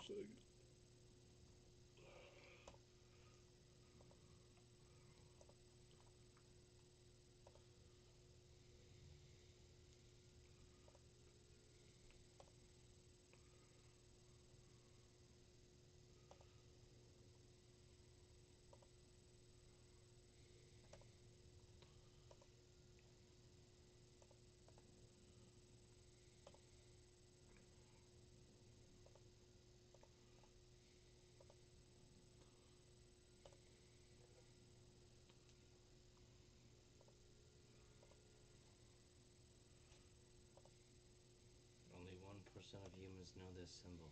second. Only 1% of humans know this symbol.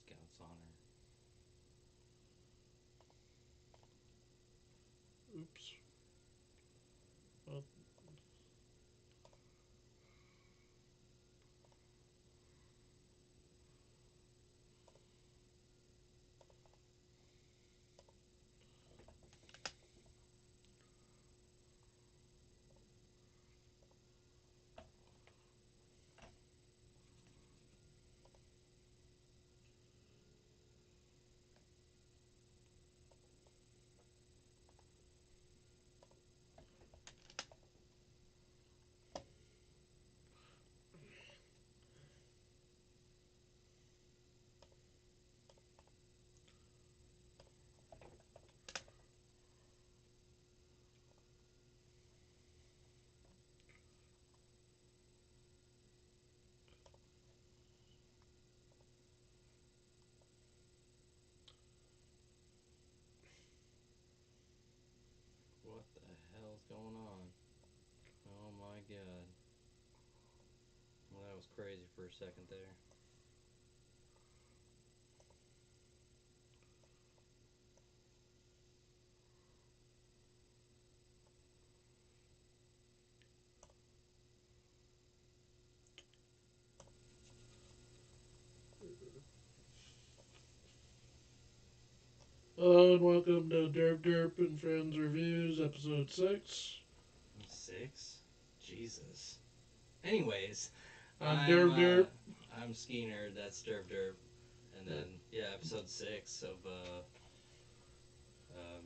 Scout's honor. Oops. Well, What the hell's going on? Oh my god. Well, that was crazy for a second there. hello and welcome to Derp and Friends Reviews, episode 6. 6? Jesus. Anyways, I'm I'm Derp uh, Derp. I'm Ski Nerd. That's Derp Derp. And then episode 6 of um,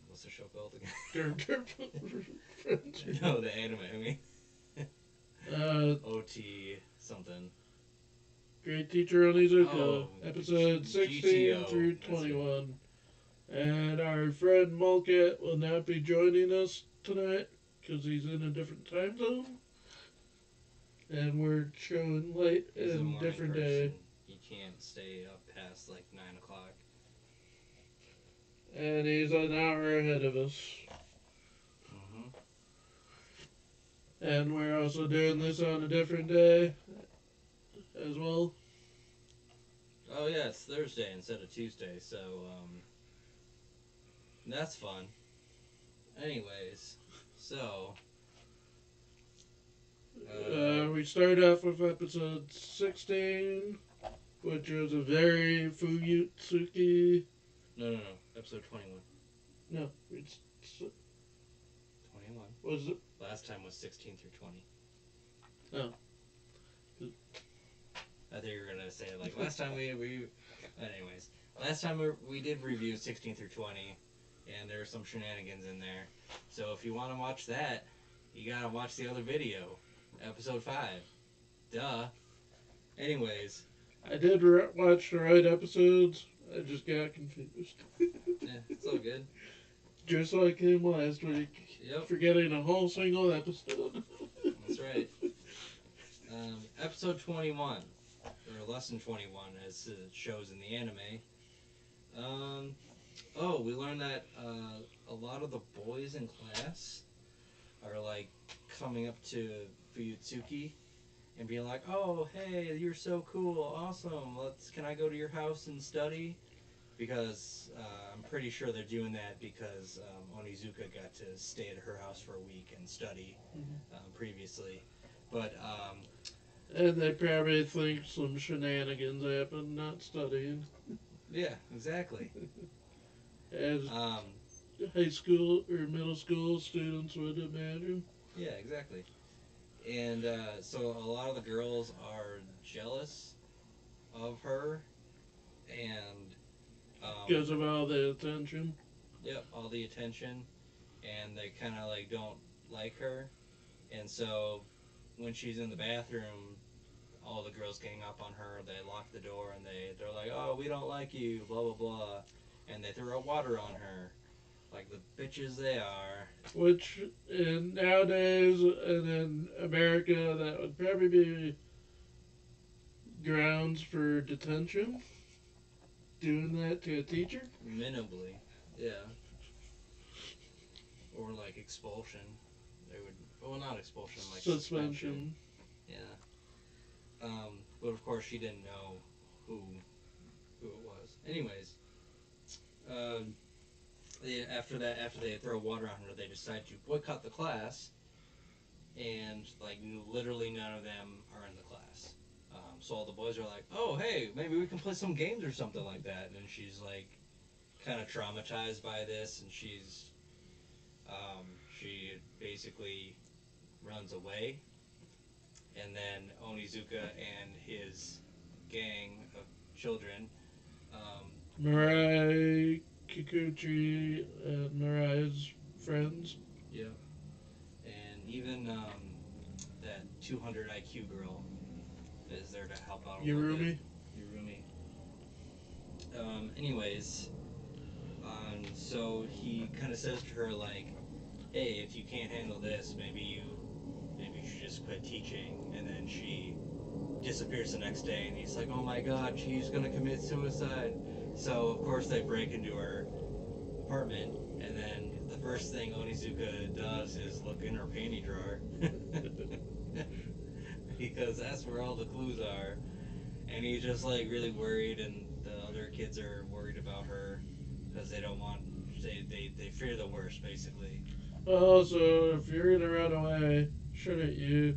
what's the show called again? Derp Friends Reviews. No, the anime. I mean, Uh, OT something. Great Teacher Onizuka, Oh, episode 16 GTO. through That's good. 21. And our friend Mulcat will not be joining us tonight because he's in a different time zone. And we're showing late He's a and morning different person. day. He can't stay up past like 9 o'clock. And he's an hour ahead of us. Mm-hmm. And we're also doing this on a different day as well. Oh yeah, it's Thursday instead of Tuesday, so that's fun. Anyways, so We start off with episode 16, which was a very Fuyutsuki. no, episode 21. No, it's 21. was it? Last time was 16 through 20. Oh. I think you were gonna say like last time we. Anyways, last time we did review 16 through 20, and there were some shenanigans in there. So if you want to watch that, you gotta watch the other video, episode 5. Duh. Anyways, I did watch the right episodes. I just got confused. yeah, it's all good. Just like him last week. Yep, Forgetting a whole single episode. that's right. Episode 21, or lesson 21, as it shows in the anime. We learned that a lot of the boys in class are like coming up to Fuyutsuki and being like, "Oh, hey, you're so cool, awesome. Can I go to your house and study?" Because I'm pretty sure they're doing that because Onizuka got to stay at her house for a week and study previously. But And they probably think some shenanigans happened, not studying. yeah, exactly. As Um, high school or middle school students would imagine. yeah, exactly. And so a lot of the girls are jealous of her, and Because of all the attention. yep, all the attention, and they kind of like don't like her. And so when she's in the bathroom, all the girls gang up on her. They lock the door and they're like, "Oh, we don't like you," blah blah blah, and they throw water on her, like the bitches they are. Which in nowadays and in America that would probably be grounds for detention. Doing that to a teacher. Minimally, yeah, or like expulsion. They would, well, not expulsion, like suspension. Suspension. Yeah. But of course, she didn't know who who it was. Anyways, um, after that, after they throw water on her, they decide to boycott the class, and like literally none of them are in the class. So all the boys are like, "Oh, hey, maybe we can play some games or something like that." And she's like, kind of traumatized by this, and she basically runs away, and then Onizuka and his gang of children. Um, Mirai, Kikuchi, and Mirai's friends. yep, and even that 200 IQ girl is there to help out a little bit. Yurumi. Yurumi. Anyways, so he kind of says to her like, "Hey, if you can't handle this, maybe you should just quit teaching." And then she disappears the next day, and he's like, "Oh my God, she's gonna commit suicide." So of course they break into her apartment, and then the first thing Onizuka does is look in her panty drawer. Because that's where all the clues are. And he's just like really worried, and the other kids are worried about her because they don't want, they fear the worst, basically. Also, if you're gonna run away, shouldn't you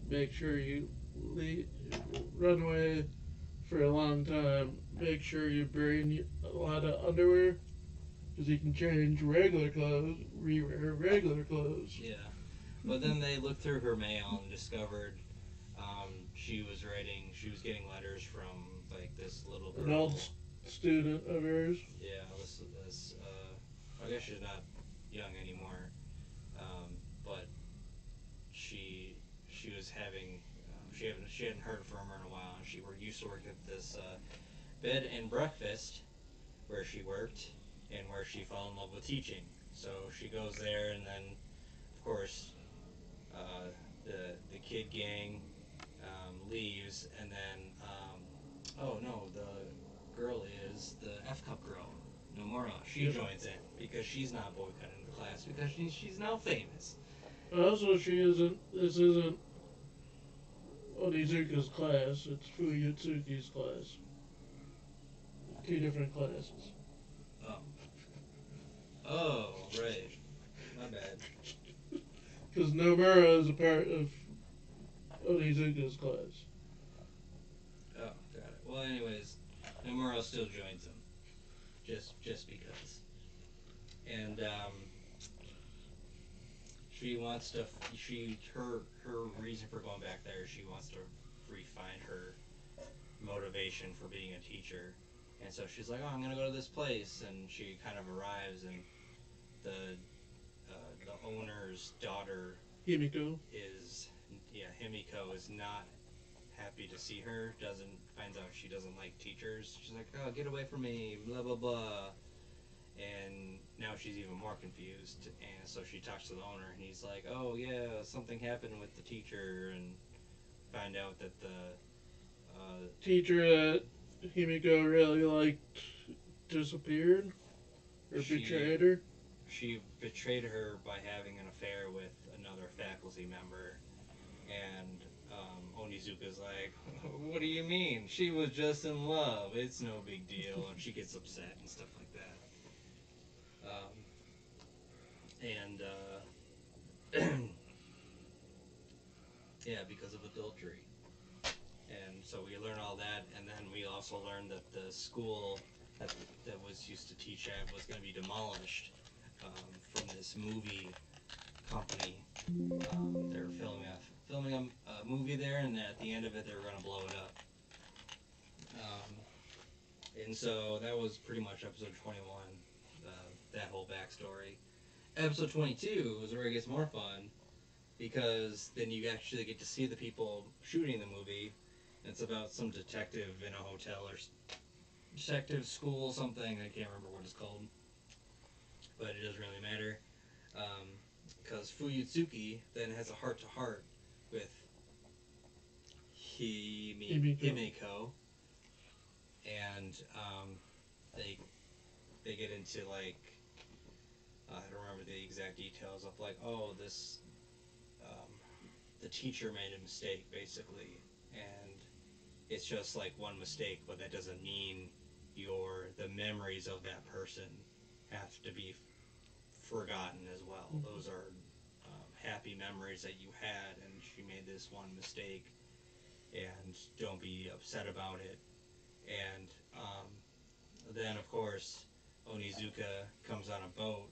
make sure you leave, run away for a long time? Make sure you bring a lot of underwear because you can change regular clothes, re-wear regular clothes. Yeah. But then they looked through her mail and discovered she was getting letters from like this little An old girl. student of hers. Yeah, I guess she's not young anymore, but she she was having she hadn't heard from her in a while, and she used to work at this bed and breakfast where she worked and where she fell in love with teaching. So she goes there, and then of course the kid gang leaves, and then oh no, the girl is the F cup girl, Nomura. She Yep. joins in because she's not boycotting the class because she's now famous. Also, she isn't. This isn't Onizuka's class. It's Fuyutsuki's class. Two different classes. Oh, oh right, my bad. Because Nomura is a part of Onizuka's class. Oh, got it. Well, anyways, Nomura still joins them just because, and she wants to. Her reason for going back there. She wants to refine her motivation for being a teacher, and so she's like, "Oh, I'm gonna go to this place," and she kind of arrives, and the the owner's daughter Himiko. is Himiko is not happy to see her. Doesn't Finds out she doesn't like teachers. She's like, "Oh, get away from me!" Blah blah blah. And now she's even more confused. And so she talks to the owner, and he's like, "Oh yeah, something happened with the teacher," and find out that the Teacher that Himiko really liked disappeared or she betrayed her. she betrayed her by having an affair with another faculty member. And Onizuka's like, "What do you mean? She was just in love. It's no big deal." And she gets upset and stuff like that. And yeah, because of adultery. And so we learn all that, and then we also learn that the school that was used to teach at was going to be demolished from this movie company. They were filming movie there, and at the end of it, they were going to blow it up. And so that was pretty much episode 21, that whole backstory. Episode 22 is where it gets more fun, because then you actually get to see the people shooting the movie. It's about some detective in a hotel or detective school, something. I can't remember what it's called, but it doesn't really matter. Because Fuyutsuki then has a heart-to-heart with Himiko, and they get into like I don't remember the exact details of like, oh, this the teacher made a mistake basically, and it's just like one mistake, but that doesn't mean the memories of that person have to be forgotten as well. Those are happy memories that you had, and she made this one mistake, and don't be upset about it. And then of course Onizuka comes on a boat,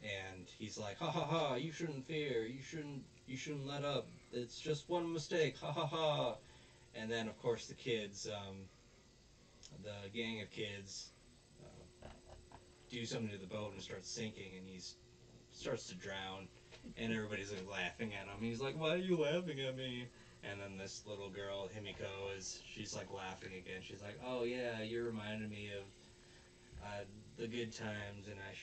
and he's like, ha ha ha, you shouldn't fear, you shouldn't let up, it's just one mistake, ha ha ha. And then of course the kids, the gang of kids do something to the boat and starts sinking, and he starts to drown, and everybody's like laughing at him. He's like, why are you laughing at me? And then this little girl, Himiko, she's like laughing again. She's like, oh yeah, you reminded me of the good times, and I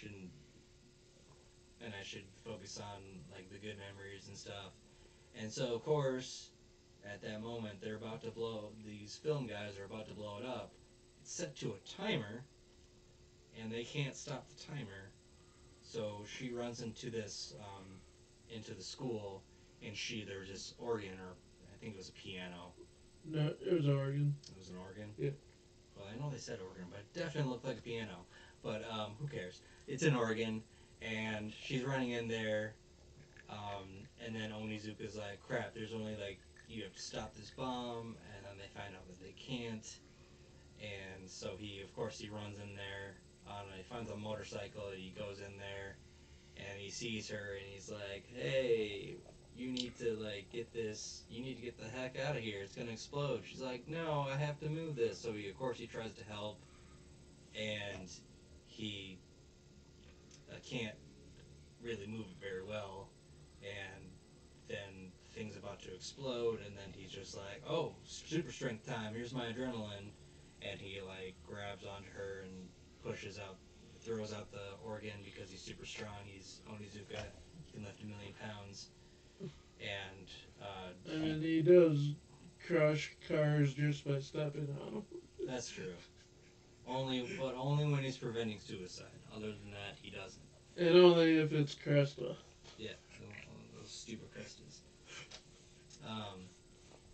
should focus on like the good memories and stuff. And so of course, at that moment, these film guys are about to blow it up. It's set to a timer, and they can't stop the timer. So she runs into into the school, and there's this organ, or I think it was a piano. No, it was Oregon. It was an organ? Yeah. Well, I know they said organ, but it definitely looked like a piano. But who cares? It's an organ, and she's running in there, and then Onizuka's like, crap, there's only like, you have to stop this bomb, and then they find out that they can't. And so of course he runs in there, he finds a motorcycle, and he goes in there, and he sees her, and he's like, hey, you need to get the heck out of here, it's gonna explode. She's like, no, I have to move this. So of course he tries to help, and he can't really move it very well, and then things about to explode, and then he's just like, oh, super strength time, here's my adrenaline, and he like grabs onto her and throws out the organ, because he's super strong. He's Onizuka, he can lift 1,000,000 pounds, and he does crush cars just by stepping on them. that's true. But only when he's preventing suicide. Other than that, he doesn't. And only if it's Cresta. Yeah, those stupid Crestas.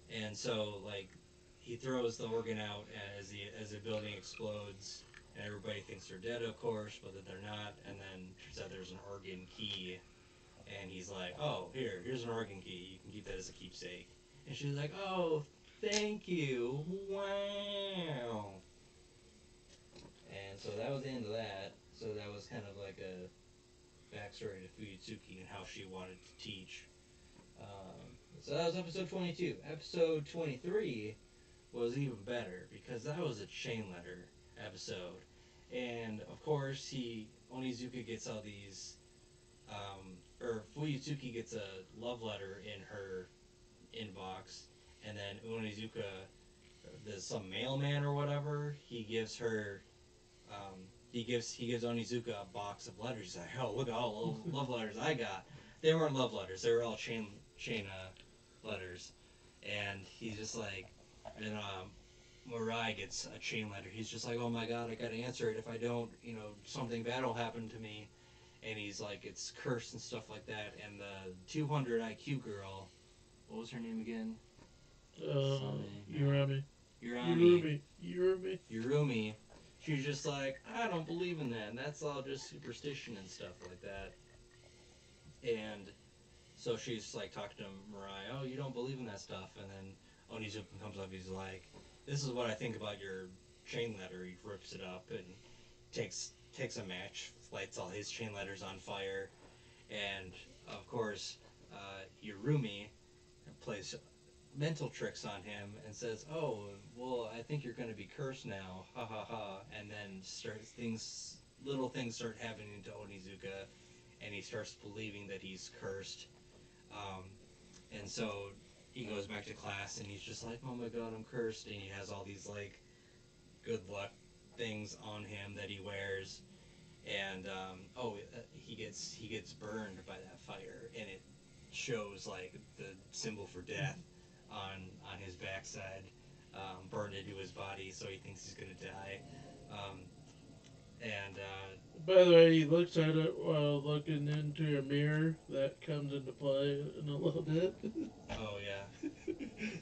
And so like he throws the organ out as the building explodes, and everybody thinks they're dead, of course, but that they're not. And then turns out there's an organ key, and he's like, oh, here's an organ key. You can keep that as a keepsake. And she's like, oh, thank you. Wow. And so that was the end of that. So that was kind of like a backstory to Fuyutsuki and how she wanted to teach. So that was episode 22. Episode 23 was even better, because that was a chain letter episode. And of course, Onizuka gets all these, or Fuyutsuki gets a love letter in her inbox, and then Onizuka, there's some mailman or whatever, he gives Onizuka a box of letters. He's like, oh, look at all the love letters I got. They weren't love letters, they were all chain letters. And he's just like, and Mirai gets a chain letter. He's just like, oh my god, I gotta answer it. If I don't, something bad will happen to me. And he's like, it's cursed and stuff like that. And the 200 IQ girl, what was her name again? Urami. Yurumi. She's just like, I don't believe in that, and that's all just superstition and stuff like that. And so she's like talking to Mirai, oh, you don't believe in that stuff. And then Onizuka comes up, he's like, this is what I think about your chain letter. He rips it up and takes a match, lights all his chain letters on fire, and of course Yurumi mental tricks on him and says, "Oh, well, I think you're going to be cursed now, ha ha ha," and then starts things, little things start happening to Onizuka, and he starts believing that he's cursed, um, and so he goes back to class and he's just like, "Oh my God, I'm cursed," and he has all these like good luck things on him that he wears, and he gets burned by that fire, and it shows like the symbol for death on his backside, burned into his body, so he thinks he's gonna die. Um, and By the way, he looks at it while looking into a mirror. That comes into play in a little bit. oh yeah,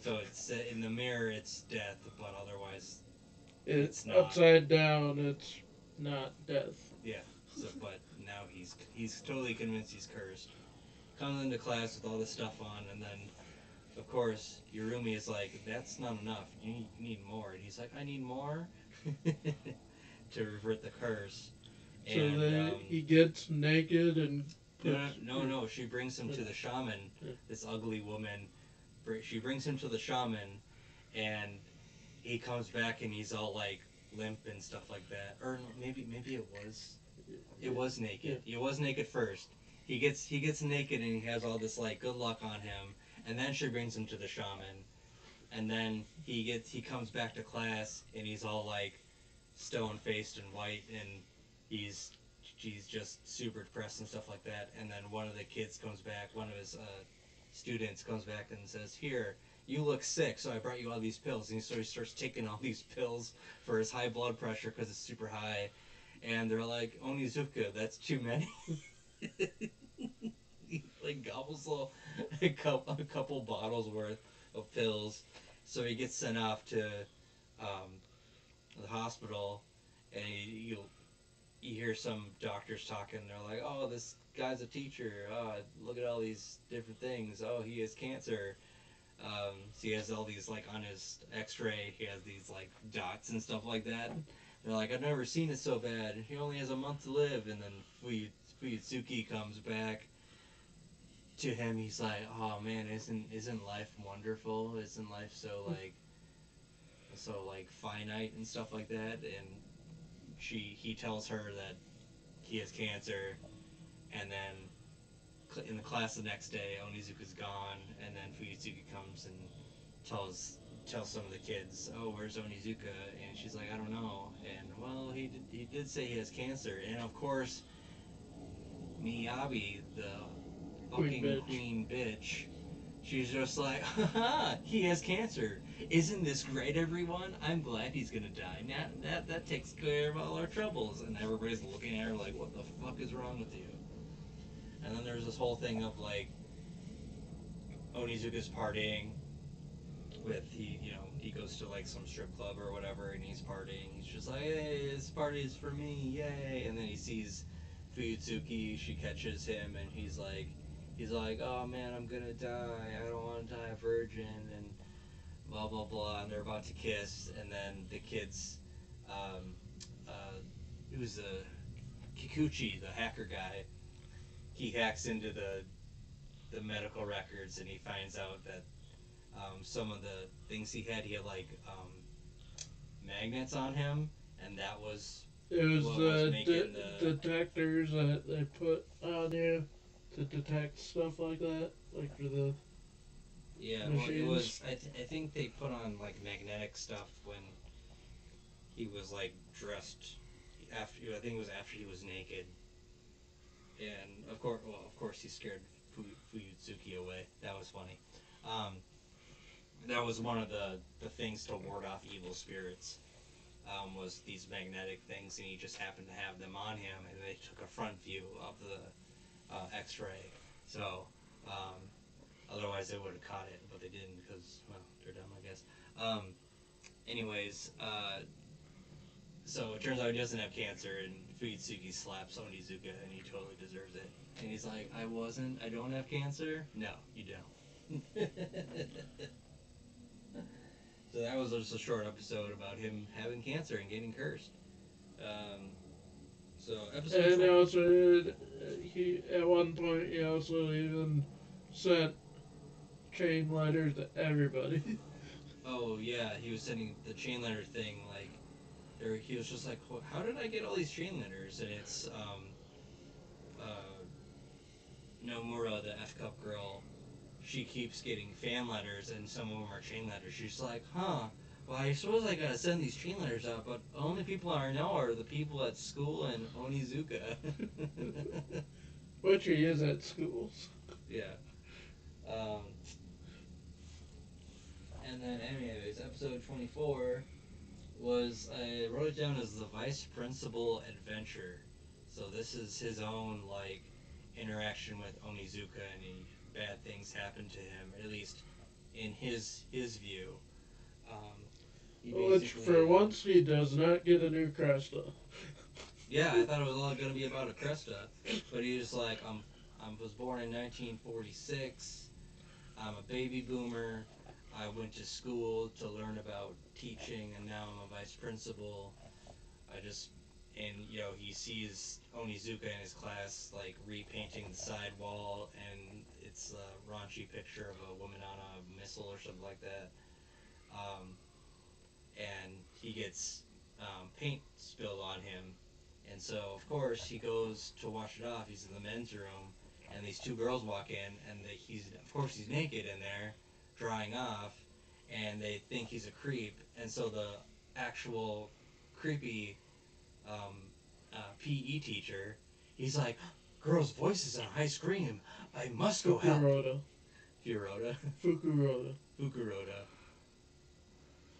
so it's in the mirror it's death, but otherwise It it's not. upside down. It's not death. Yeah. So but now he's totally convinced he's cursed. Comes into class with all this stuff on, and then of course, Yurumi is like, "That's not enough. You need more." And he's like, "I need more," to revert the curse. So And then he gets naked and no, puts. no, no, no. She brings him to the shaman. This ugly woman. She brings him to the shaman, and he comes back and he's all like limp and stuff like that. Or no, maybe it was naked. He was naked first. He gets naked and he has all this like good luck on him, and then she brings him to the shaman, and then he comes back to class and he's all like stone faced and white, and he's he's just super depressed and stuff like that. And then one of the kids comes back, one of his students comes back and says, "Here, you look sick, so I brought you all these pills." And so he starts taking all these pills for his high blood pressure because it's super high. And they're like, "Onizuka, that's too many." He like gobbles a couple bottles worth of pills, so he gets sent off to um, the hospital, and you hear some doctors talking. They're like, "Oh, this guy's a teacher. Look at all these different things. Oh, he has cancer." So he has all these like on his X-ray. He has these like dots and stuff like that. They're like, "I've never seen it so bad. He only has a month to live." And then Fuyutsuki comes back to him. He's like, "Oh man, isn't life wonderful? Isn't life so like finite and stuff like that?" And he tells her that he has cancer, and then in the class the next day, Onizuka's gone, and then Fuyutsuki comes and tells tells some of the kids, "Oh, where's Onizuka?" And she's like, "I don't know." And well, he did say he has cancer, and of course, Miyabi, the Queen fucking bitch. queen bitch, she's just like, "Haha, he has cancer. Isn't this great, everyone? I'm glad he's gonna die. Now that takes care of all our troubles." And everybody's looking at her like, "What the fuck is wrong with you?" And then there's this whole thing of like Onizuka's partying with he goes to like some strip club or whatever, and he's partying. He's just like, "Hey, this party is for me, yay!" And then he sees Fuyutsuki. She catches him, and he's like, "Oh man, I'm gonna die. I don't want to die a virgin," and blah blah blah. And they're about to kiss, and then the kids, um, uh, who's the Kikuchi, the hacker guy, he hacks into the medical records, and he finds out that some of the things he had like magnets on him, and that was It was what was the making the detectors that they put on you to detect stuff like that, like for the yeah. Well, it machines. was I think they put on like magnetic stuff when he was like dressed after I think it was after he was naked, and of course he scared Fuyutsuki away. That was funny. Um, that was one of the things to ward off evil spirits. Was these magnetic things, and he just happened to have them on him, and they took a front view of the X-ray. So otherwise they would have caught it, but they didn't because well they're dumb, I guess. Anyways, so it turns out he doesn't have cancer, and Fuyutsuki slaps Onizuka, and he totally deserves it. And he's like, I don't have cancer? No, you don't." So that was just a short episode about him having cancer and getting cursed. Um, so episode And 12. also, he at one point he also even sent chain letters to everybody. Oh yeah, he was sending the chain letter thing. Like, he was just like, how did I get all these chain letters? And it's uh, Nomura, the F cup girl. She keeps getting fan letters, and some of them are chain letters. She's like, huh. Well, I suppose I gotta send these chain letters out, but only people I know are the people at school in Onizuka. Which he is at schools. Yeah. Um, and then, anyways, episode 24 was, I wrote it down as the vice principal adventure. So this is his own, like, interaction with Onizuka, and bad things happen to him, at least in his view. Um, he Which, basically, for once, he does not get a new Cresta. yeah, I thought it was all gonna be about a Cresta, but he was like, I was born in 1946. I'm a baby boomer. I went to school to learn about teaching, and now I'm a vice principal. I just, and he sees Onizuka in his class like repainting the side wall, and it's a raunchy picture of a woman on a missile or something like that. Um, and he gets paint spilled on him, and so of course he goes to wash it off. He's in the men's room, and these two girls walk in, and he's naked in there, drying off, and they think he's a creep, and so the actual creepy PE teacher, he's like, "Girls' voices on high scream. I must go help." Fukuroda. Fukuroda.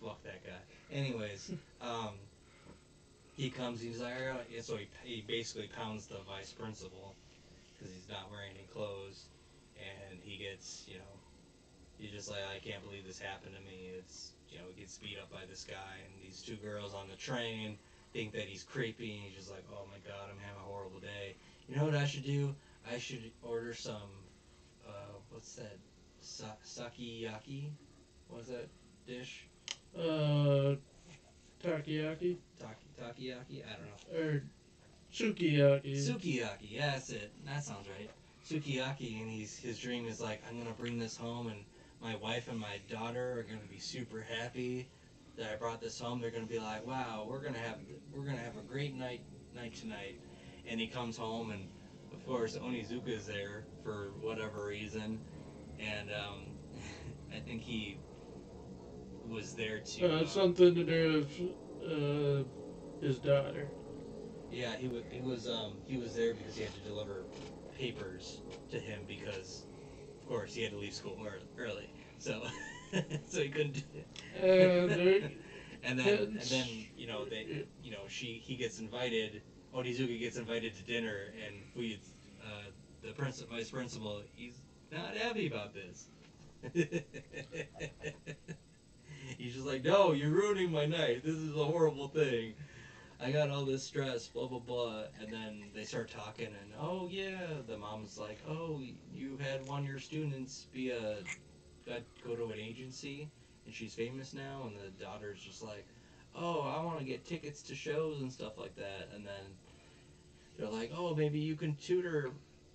Fuck that guy. Anyways, he comes. He's like, so he basically pounds the vice principal because he's not wearing any clothes, and he gets, he's just like, I can't believe this happened to me. It's, he gets beat up by this guy, and these two girls on the train think that he's creepy, and he's just like, oh my god, I'm having a horrible day. You know what I should do? I should order some, what's that, sakiyaki? What's that dish? Takoyaki? Takiyaki? I don't know. Or sukiyaki. Sukiyaki, yeah, that's it. That sounds right. Sukiyaki, and his dream is like, I'm gonna bring this home, and my wife and my daughter are gonna be super happy that I brought this home. They're gonna be like, wow, we're gonna have a great night tonight. And he comes home, and of course Onizuka is there for whatever reason, and I think he was there to something to do with his daughter. yeah, he was there because he had to deliver papers to him because, of course, he had to leave school early, so so he couldn't do it. And then he gets invited. Onizuka gets invited to dinner, and the vice principal, he's not happy about this. He's just like, no, you're ruining my night. This is a horrible thing. I got all this stress, blah, blah, blah. And then they start talking, and, oh, yeah, the mom's like, oh, you had one of your students go to an agency, and she's famous now. And the daughter's just like, oh, I want to get tickets to shows and stuff like that. And then they're like, oh, maybe you can tutor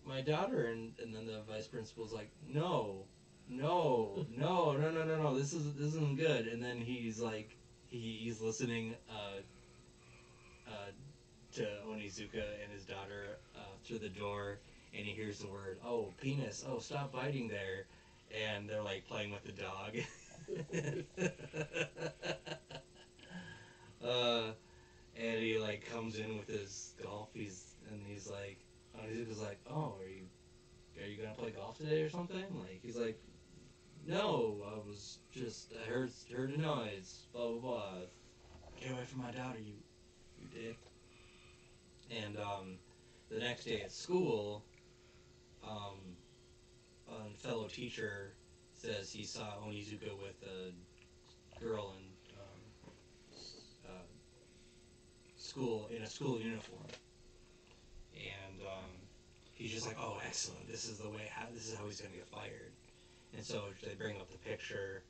my daughter. And then the vice principal's like, no, this isn't good. And then he's like, he's listening to Onizuka and his daughter through the door, and he hears the word, oh, penis, oh, stop biting there. And they're like playing with the dog. And he like comes in with his golf. He's like, Onizuka's like, oh, are you gonna play golf today or something? Like, he's like, no, I heard a noise, blah blah blah. Get away from my daughter, you dick. And the next day at school, a fellow teacher says he saw Onizuka with a girl in in a school uniform, and he's just like, oh, excellent, this is how he's gonna get fired. And so they bring up the picture,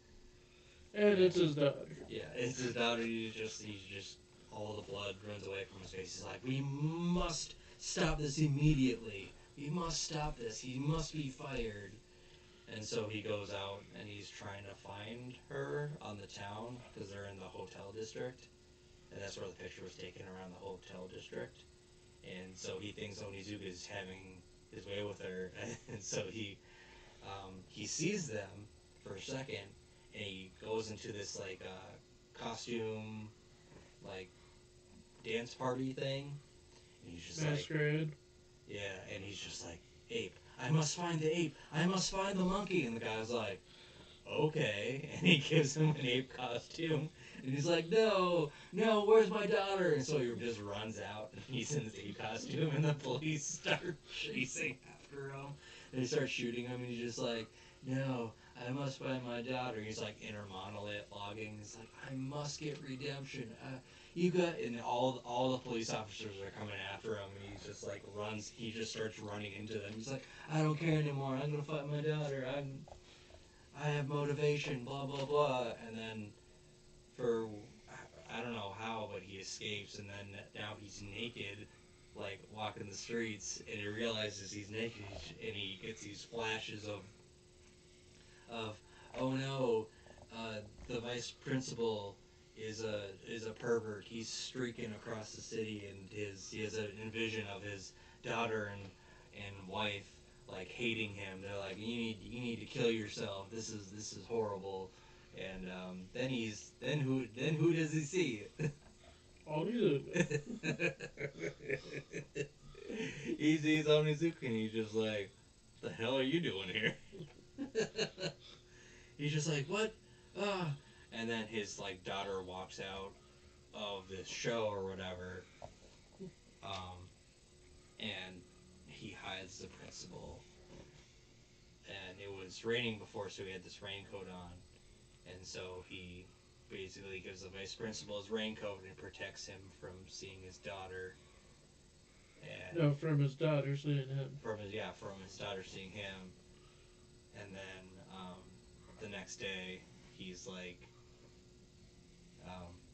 and it's his daughter. Yeah, it's his daughter. He's just all the blood runs away from his face. He's like, we must stop this immediately. We must stop this. He must be fired. And so he goes out and he's trying to find her on the town because they're in the hotel district, and that's where the picture was taken, around the hotel district. And so he thinks Onizuka is having his way with her, and so he sees them for a second, and he goes into this like costume like dance party thing, and he's just Masquerade. like, yeah, and he's just like, ape, I must find the ape, I must find the monkey, and the guy's like, okay, and he gives him an ape costume, and he's like, no, no, where's my daughter? And so he just runs out, and he's in his ape costume, and the police start chasing after him. They start shooting him, and he's just like, no, I must find my daughter. He's like inner monologuing. He's like, I must get redemption. You got, and all the police officers are coming after him, and he just like runs. He just starts running into them. He's like, I don't care anymore. I'm gonna find my daughter. I have motivation. Blah blah blah. And then for I don't know how, but he escapes, and then now he's naked, like walking the streets, and he realizes he's naked, and he gets these flashes of oh no, the vice principal is a pervert. He's streaking across the city, and he has a vision of his daughter and wife like hating him. They're like, you need to kill yourself. This is horrible. And then who does he see? Onizuka. He sees Onizuka, and he's just like, the hell are you doing here? He's just like, what? And then his like daughter walks out of this show or whatever, and he hides the principal. And it was raining before, so he had this raincoat on, and so he basically gives the vice principal his raincoat and protects him from seeing his daughter. And No, from his daughter seeing him. from his daughter seeing him. And then the next day, he's like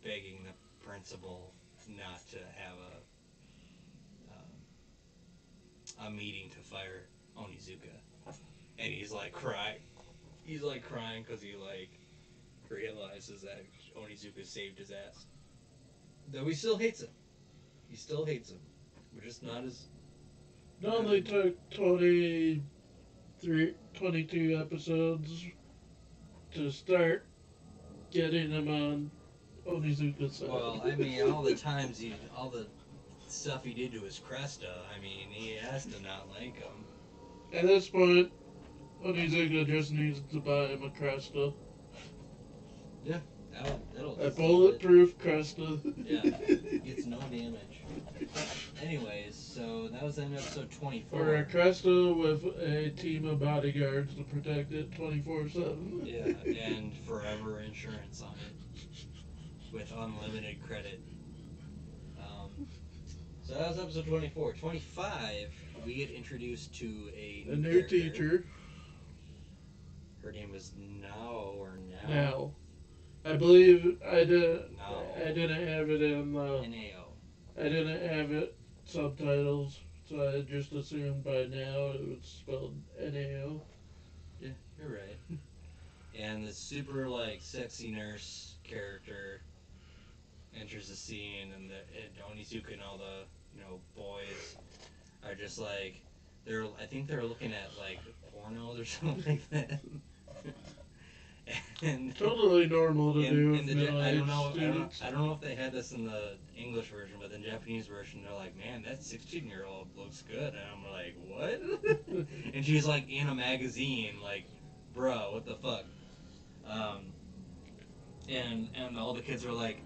begging the principal not to have a meeting to fire Onizuka, and he's like crying. He's like crying because he like realizes that Onizuka saved his ass. Though he still hates him. He still hates him. We're just not as. It only took 22 episodes to start getting him on Onizuka's side. Well, I mean, all the stuff he did to his Cresta, I mean, he has to not like him. At this point, Onizuka just needs to buy him a Cresta. Yeah, that'll A bulletproof Cresta. Yeah, gets no damage. Anyways, so that was in episode 24. Or a Cresta with a team of bodyguards to protect it 24/7. Yeah, and forever insurance on it with unlimited credit. So that was episode 24. 25, we get introduced to a A new character. teacher. Her name is Now or Now. Now, I believe I didn't have it in N-A-O. I didn't have it subtitles, so I just assumed by now it was spelled N-A-O. Yeah, you're right. And the super like sexy nurse character enters the scene, and Onizuka and all the boys are just like I think they're looking at like pornos or something like that. And Totally normal to do with I don't students. know if they had this in the English version, but the Japanese version, they're like, man, that 16-year-old looks good, and I'm like, what? And she's like in a magazine, like, bruh, what the fuck? And all the kids are like,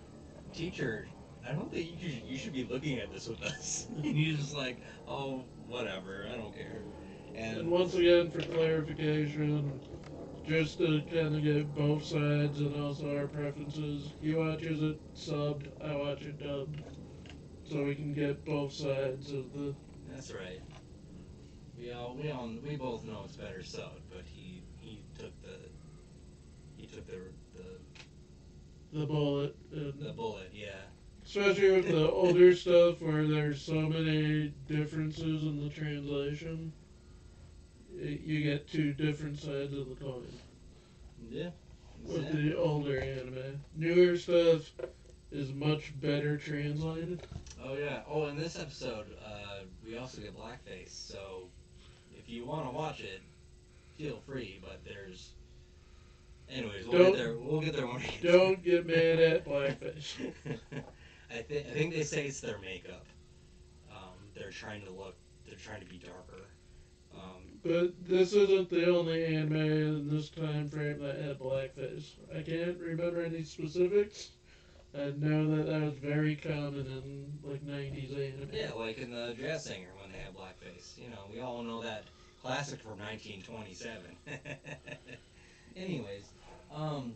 teacher, I don't think you should be looking at this with us. And he's just like, oh, whatever, I don't care. And once again, for clarification, just to kind of get both sides and also our preferences, he watches it subbed, I watch it dubbed, so we can get both sides of the. That's right. We both know it's better subbed, but he took The bullet. the bullet, yeah. Especially with the older stuff where there's so many differences in the translation. you get two different sides of the coin Yeah, with exactly. the older anime. Newer stuff is much better translated. Oh yeah. Oh, in this episode, we also get blackface. So if you want to watch it, feel free. But there's, anyways, we'll get Don't there. We'll get there when we get don't get mad at blackface. there. I think they say it's their makeup. They're trying to look. They're trying to be darker. But this isn't the only anime in this time frame that had blackface. I can't remember any specifics. I know that that was very common in like '90s anime. Yeah, like in the Jazz Singer when they have blackface. You know, we all know that classic from 1927. Anyways, um,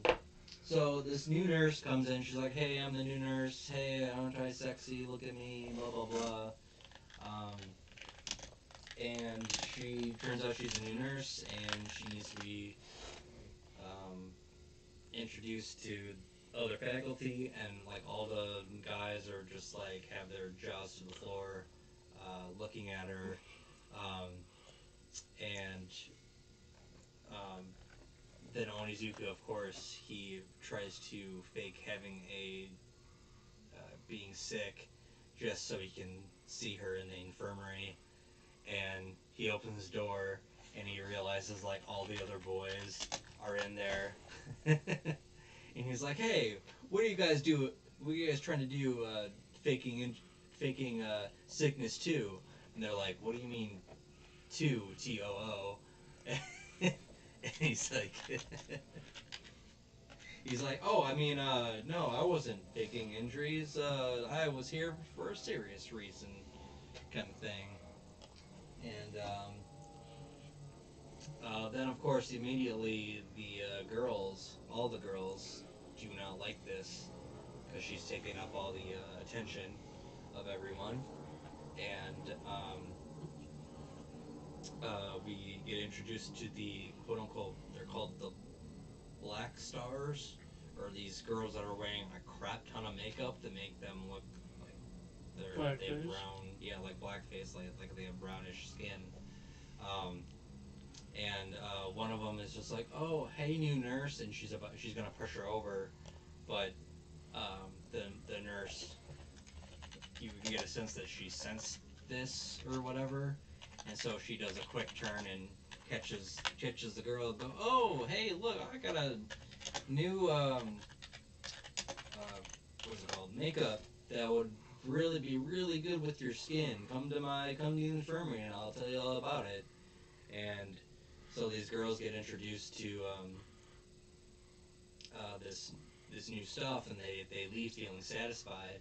so this new nurse comes in. She's like, "Hey, I'm the new nurse. Hey, I want to try sexy. Look at me. Blah blah blah." Um, and she turns out she's a new nurse, and she needs to be um, introduced to other faculty, and like all the guys are just like have their jaws to the floor, looking at her, um, and um, then Onizuka, of course, he tries to fake having a being sick just so he can see her in the infirmary, and he opens his door and he realizes like all the other boys are in there. And he's like, "Hey, what do you guys do? What are you guys trying to do? Faking sickness too?" And they're like, "What do you mean, TOO?" And he's like, he's like, "Oh, I mean, no, I wasn't faking injuries. I was here for a serious reason, kind of thing." And then, of course, immediately the girls, all the girls, do not like this because she's taking up all the attention of everyone. And we get introduced to the quote unquote, they're called the Black Stars, or these girls that are wearing a crap ton of makeup to make them look like they have Blackface. brown, yeah, like blackface, like they have brownish skin. Um, and one of them is just like, "Oh, hey, new nurse," and she's gonna push her over, but the nurse, you can get a sense that she sensed this or whatever, and so she does a quick turn and catches the girl and go, "Oh, hey, look, I got a new what's it called, makeup that would really be really good with your skin. Come to the infirmary and I'll tell you all about it." And so these girls get introduced to this new stuff, and they leave feeling satisfied,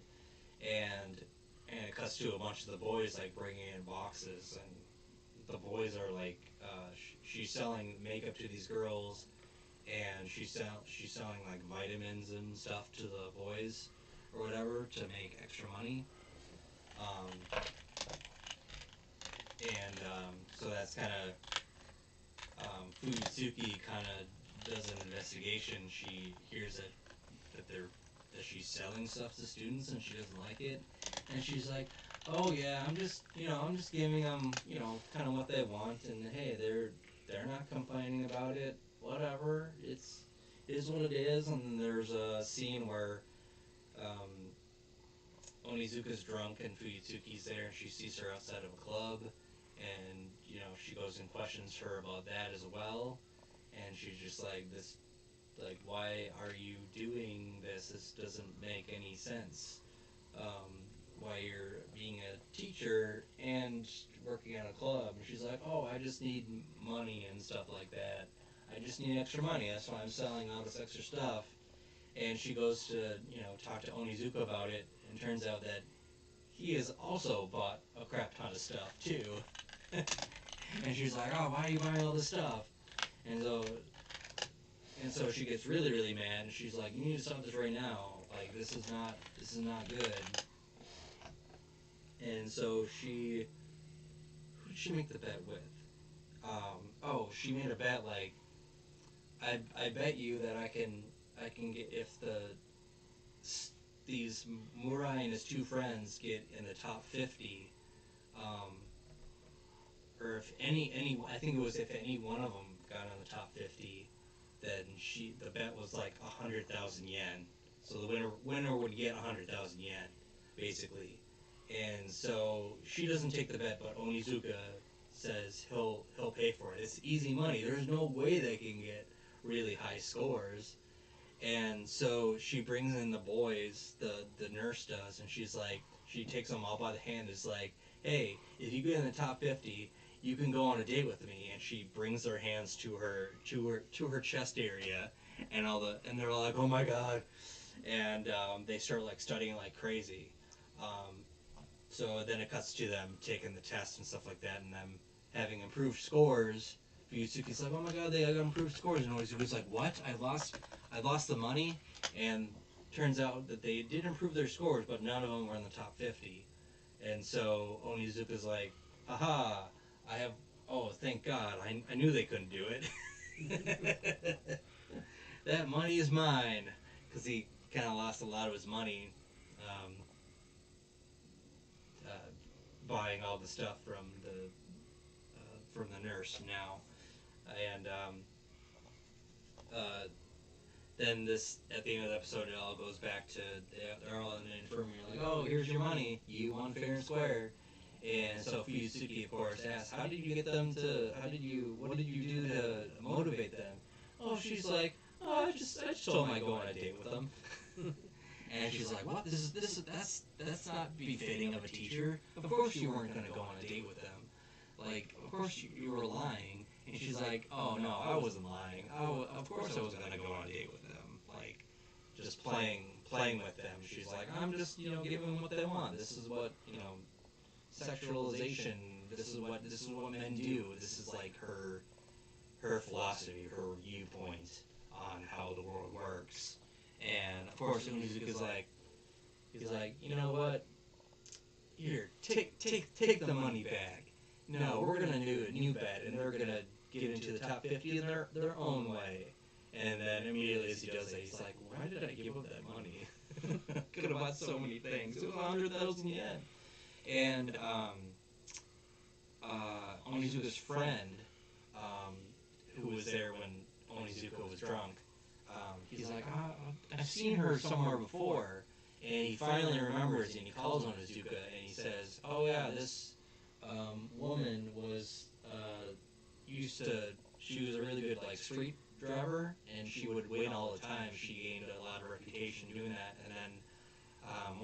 and it cuts to a bunch of the boys like bringing in boxes, and the boys are like, she's selling makeup to these girls, and she's selling like vitamins and stuff to the boys or whatever to make extra money. Um, and so that's kind of Fuyutsuki kind of does an investigation. She hears that she's selling stuff to students and she doesn't like it, and she's like, "Oh yeah, I'm just giving them kind of what they want, and hey, they're not complaining about it. Whatever, it is what it is." And then there's a scene where um, Onizuka's drunk and Fuyutsuki's there, and she sees her outside of a club, and she goes and questions her about that as well, and she's just like, "This, like, why are you doing this? This doesn't make any sense. Why you're being a teacher and working at a club?" And she's like, "Oh, I just need money and stuff like that. I just need extra money. That's why I'm selling all this extra stuff." And she goes to talk to Onizuka about it, and turns out that he has also bought a crap ton of stuff too. And she's like, "Oh, why are you buying all this stuff?" And so she gets really really mad, and she's like, "You need to stop this right now. Like, this is not good." And so who did she make the bet with? Oh, she made a bet like, I bet you that I can get, if these Murai and his two friends get in the top 50, um, or if any, I think it was if any one of them got on the top 50, then the bet was like 100,000 yen. So the winner would get 100,000 yen, basically. And so she doesn't take the bet, but Onizuka says he'll pay for it. It's easy money. There's no way they can get really high scores. And so she brings in the boys, the nurse does, and she's like, she takes them all by the hand. Is like, hey, if you get in the top 50, you can go on a date with me. And she brings their hands to her chest area, and they're all like, oh my god, and they start like studying like crazy. So then it cuts to them taking the test and stuff like that, and them having improved scores. Fuyutsuki's like, oh my god, they got improved scores, and Onizuka's like, what? I lost the money, and turns out that they did improve their scores, but none of them were in the top 50. And so Onizuka's like, haha, thank God, I knew they couldn't do it. That money is mine, because he kind of lost a lot of his money buying all the stuff from the nurse now. And then at the end of the episode, it all goes back to they're all in an infirmary, like, oh, here's your money, you won fair and square. And so Fuyutsuki, of course, asks, what did you do to motivate them? Oh, she's like, oh, I just told them I'd go on a date with them. And she's like, what? That's not befitting of a teacher. Of course you weren't going to go on a date with them. Like, of course you were lying. And she's like, oh no, I wasn't lying. Of course I was going to go on a date with them. Like, just playing with them. She's like, I'm just, giving them what they want. This is what, sexualization, this is what men do. This is like her philosophy, her viewpoint on how the world works. And of course Onizuka's like, he's like, you know what? Here, take the money back. No, we're gonna do a new bet, and they're gonna get into the top 50 in their own way. And then immediately as he does that, he's like, why did I give up that money? Could have bought so many things. It was 100,000 yen. And Onizuka's friend, who was there when Onizuka was drunk, he's like, I've seen her somewhere before. And he finally remembers, and he calls Onizuka, and he says, oh yeah, this woman was she was a really good like street driver, and she would win all the time. She gained a lot of reputation doing that, and then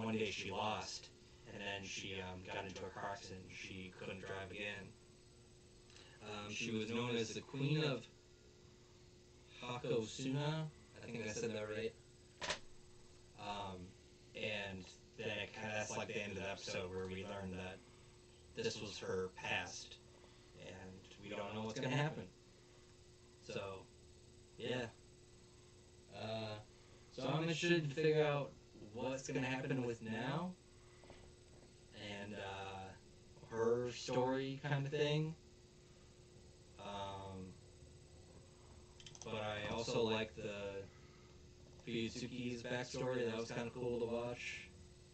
one day she lost, and then she got into a car accident, and she couldn't drive again. She was known as the Queen of Hakosuna. I think I said that right. And then that's like the end of the episode where we learn that this was her past, and we don't know what's gonna happen. So, yeah. So I'm interested to figure out what's gonna happen with now, and her story kind of thing. But I also like the Fuyutsuki's backstory. That was kind of cool to watch,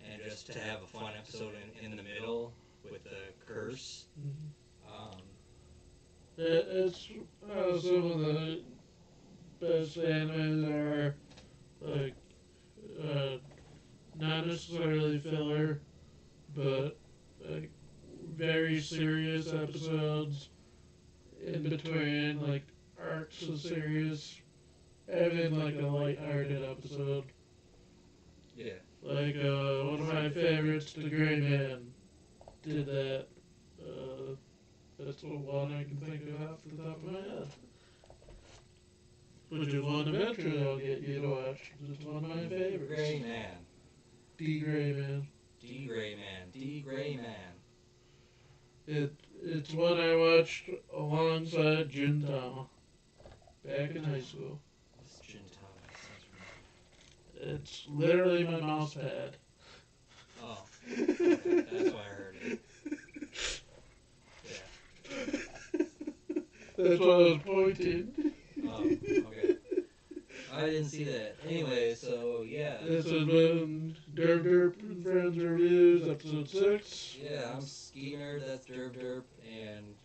and just to have a fun episode in the middle with the curse. It's some of the best animes are like not necessarily filler, but like very serious episodes in between, like arcs of serious, having like a light-hearted episode. Yeah. Like one of my favorites, The Gray Man, did that. That's the one I can think of off the top of my head. Which is one eventually I'll get you to watch. It's one of my favorites. Gray Man. D. Gray Man. D. Gray Man. D. Gray Man. It's one I watched alongside Gintama back in high school. What's Gintama? It's literally my mouse pad. Oh. Okay. That's why I heard it. Yeah. That's why I was pointing. Oh, okay. I didn't see that. Anyway, so yeah. This has been Derp and Friends Reviews, episode 6. Yeah, I'm Ski Nerd, that's Derp, and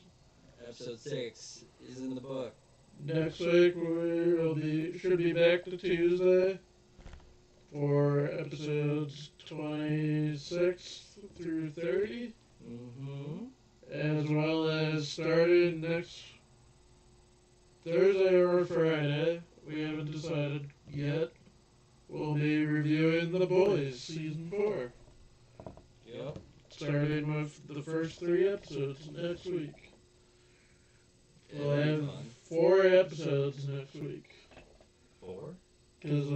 6 is in the book. Next week should be back to Tuesday for episodes 26 through 30, Mm-hmm. as well as starting next Thursday or Friday. We haven't decided yet. We'll be reviewing The Boys season 4, Yep. starting with the first 3 episodes next week. Yeah, We'll that'll have be fun. 4 episodes next week. 4? Because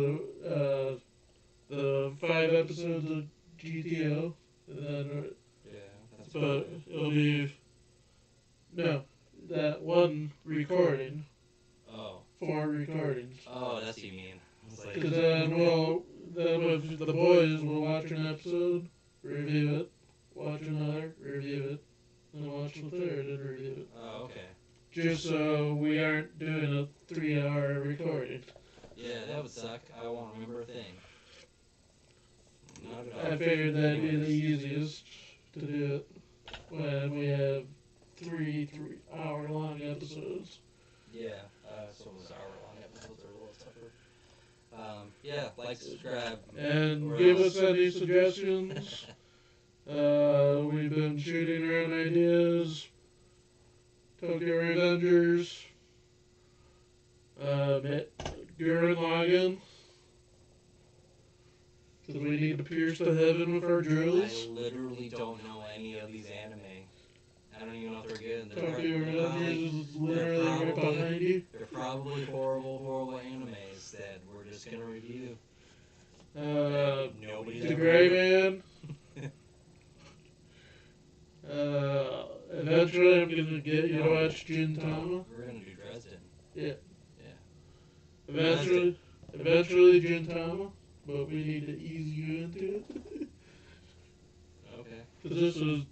the 5 episodes of GTO, and then, Yeah, that's but fine. it'll be no, that one recording, Oh. 4 recordings. Oh, that's what you mean. I was like, Because then with the boys, we'll watch an episode, review it, watch another, review it, then watch the third and review it. oh, okay. Just so we aren't doing a 3-hour recording. Yeah, that would suck. I won't remember a thing. Not at all. I figured that'd be the easiest to do it when we have 3 hour long episodes. Yeah, so those hour-long episodes are a little tougher. Yeah, like, subscribe. And or give else- us any suggestions. We've been shooting around ideas. Tokyo Revengers. Gurren Lagann. Because we need to pierce the heaven with our I drills. literally don't know any of these anime. I don't even know if they're good. Tokyo Revengers is literally right behind you. They're probably horrible animes that we're just gonna review. Nobody's The ever Gray heard Man. Eventually I'm gonna get you to watch Gintama. We're gonna do Dresden. Eventually Gintama, but we need to ease you into it. Okay. Because this is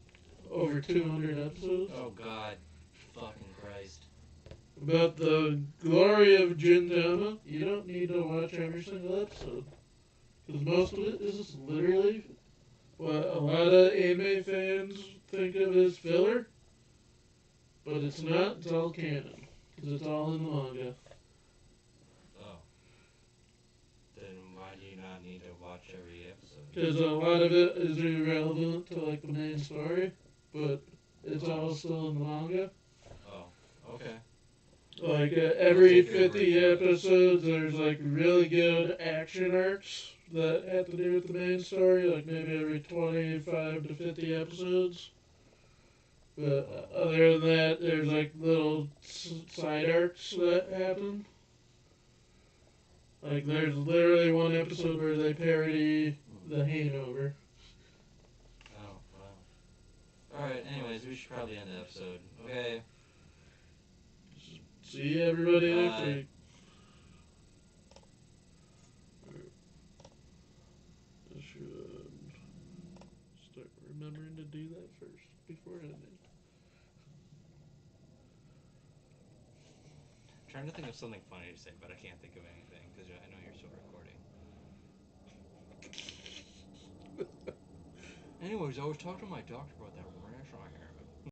over 200 episodes. Oh God, fucking Christ. But the glory of Gintama, you don't need to watch every single episode. Because most of it is literally what a lot of anime fans think of as filler. But it's not, it's all canon. Because it's all in the manga. Oh. Then why do you not need to watch every episode? Because a lot of it is irrelevant to like the main story. But it's all still in the manga. Oh, okay. Like every 50 episodes, there's like really good action arcs that have to do with the main story. Like maybe every 25 to 50 episodes. But other than that, there's like little side arcs that happen. Like there's literally one episode where they parody The Hangover. Oh, wow. Alright, anyways, we should probably end the episode. Okay. See everybody next Bye. week. I should start remembering to do that first before ending. I'm trying to think of something funny to say, but I can't think of anything because I know you're still recording. Anyways, I was talking to my doctor about that